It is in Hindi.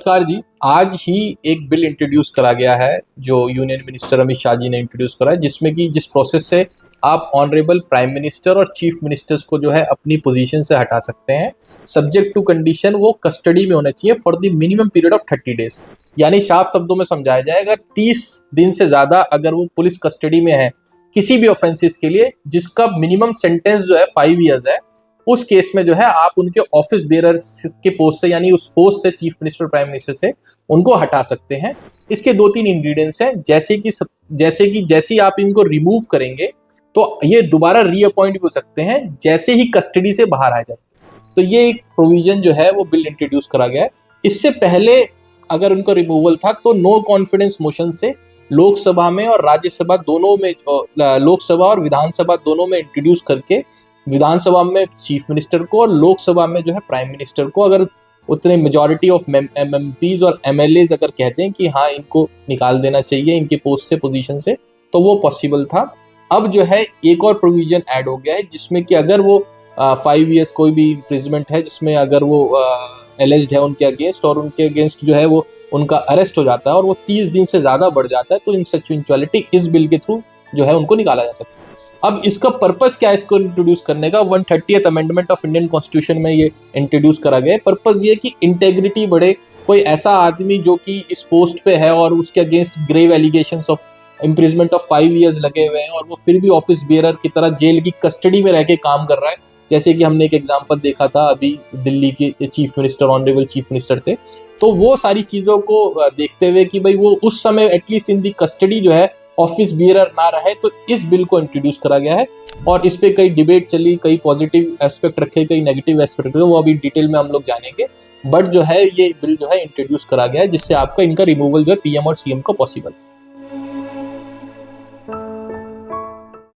नमस्कार जी। आज ही एक बिल इंट्रोड्यूस करा गया है जो यूनियन मिनिस्टर अमित शाह जी ने इंट्रोड्यूस करा है, जिसमें कि जिस प्रोसेस से आप ऑनरेबल प्राइम मिनिस्टर और चीफ मिनिस्टर्स को जो है अपनी पोजीशन से हटा सकते हैं, सब्जेक्ट टू कंडीशन वो कस्टडी में होना चाहिए for the minimum period of 30 days. यानी साफ शब्दों में समझाया जाए, अगर 30 दिन से ज्यादा अगर वो पुलिस कस्टडी में है किसी भी ऑफेंसेस के लिए जिसका मिनिमम सेंटेंस जो है 5 ईयर्स है, उस केस में जो है आप उनके ऑफिस बेयरर्स के पोस्ट से, यानी उस पोस्ट से, चीफ मिनिस्टर प्राइम मिनिस्टर से, उनको हटा सकते हैं। इसके 2-3 इंग्रेडिएंट्स हैं, जैसे ही आप इनको रिमूव करेंगे तो ये दोबारा रीअपॉइंट भी हो सकते हैं जैसे ही कस्टडी से बाहर आ जाए। तो ये एक प्रोविजन जो है वो बिल इंट्रोड्यूस करा गया है। इससे पहले अगर उनका रिमूवल था तो नो कॉन्फिडेंस मोशन से लोकसभा में और राज्यसभा दोनों में, लोकसभा और विधानसभा दोनों में इंट्रोड्यूस करके विधानसभा में चीफ मिनिस्टर को और लोकसभा में जो है प्राइम मिनिस्टर को, अगर उतने मेजॉरिटी ऑफ एमएमपीज और एमएलएज अगर कहते हैं कि हाँ इनको निकाल देना चाहिए इनके पोस्ट से, पोजीशन से, तो वो पॉसिबल था। अब जो है एक और प्रोविजन ऐड हो गया है जिसमें कि अगर वो 5 ईयर्स कोई भी इम्प्रिजमेंट है जिसमें अगर वो एलिज्ड है उनके अगेंस्ट और उनके अगेंस्ट जो है वो उनका अरेस्ट हो जाता है और वो 30 दिन से ज्यादा बढ़ जाता है, तो इन सच इवेंचुअलिटी इस बिल के थ्रू जो है उनको निकाला जा सकता है। अब इसका पर्पस क्या है इसको इंट्रोड्यूस करने का? 130th amendment of Indian constitution में ये इंट्रोड्यूस करा गया है। पर्पस ये कि इंटेग्रिटी बढ़े। कोई ऐसा आदमी जो कि इस पोस्ट पे है और उसके against grave allegations of imprisonment of 5 years लगे हुए हैं और वो फिर भी ऑफिस बेयरर की तरह जेल की कस्टडी में रह के काम कर रहा है, जैसे कि हमने एक एग्जाम्पल देखा था अभी दिल्ली के chief minister, honourable chief minister थे। तो वो सारी चीज़ों को देखते हुए कि भाई वो उस समय एटलीस्ट इन दी कस्टडी जो है ऑफिस बियरर ना रहे, तो इस बिल को इंट्रोड्यूस करा गया है। और इस पे कई डिबेट चली, कई पॉजिटिव एस्पेक्ट रखे, कई नेगेटिव एस्पेक्ट रखे, वो अभी डिटेल में हम लोग जानेंगे। बट जो है ये बिल जो है इंट्रोड्यूस करा गया है जिससे आपका इनका रिमूवल जो है पीएम और सीएम का पॉसिबल है।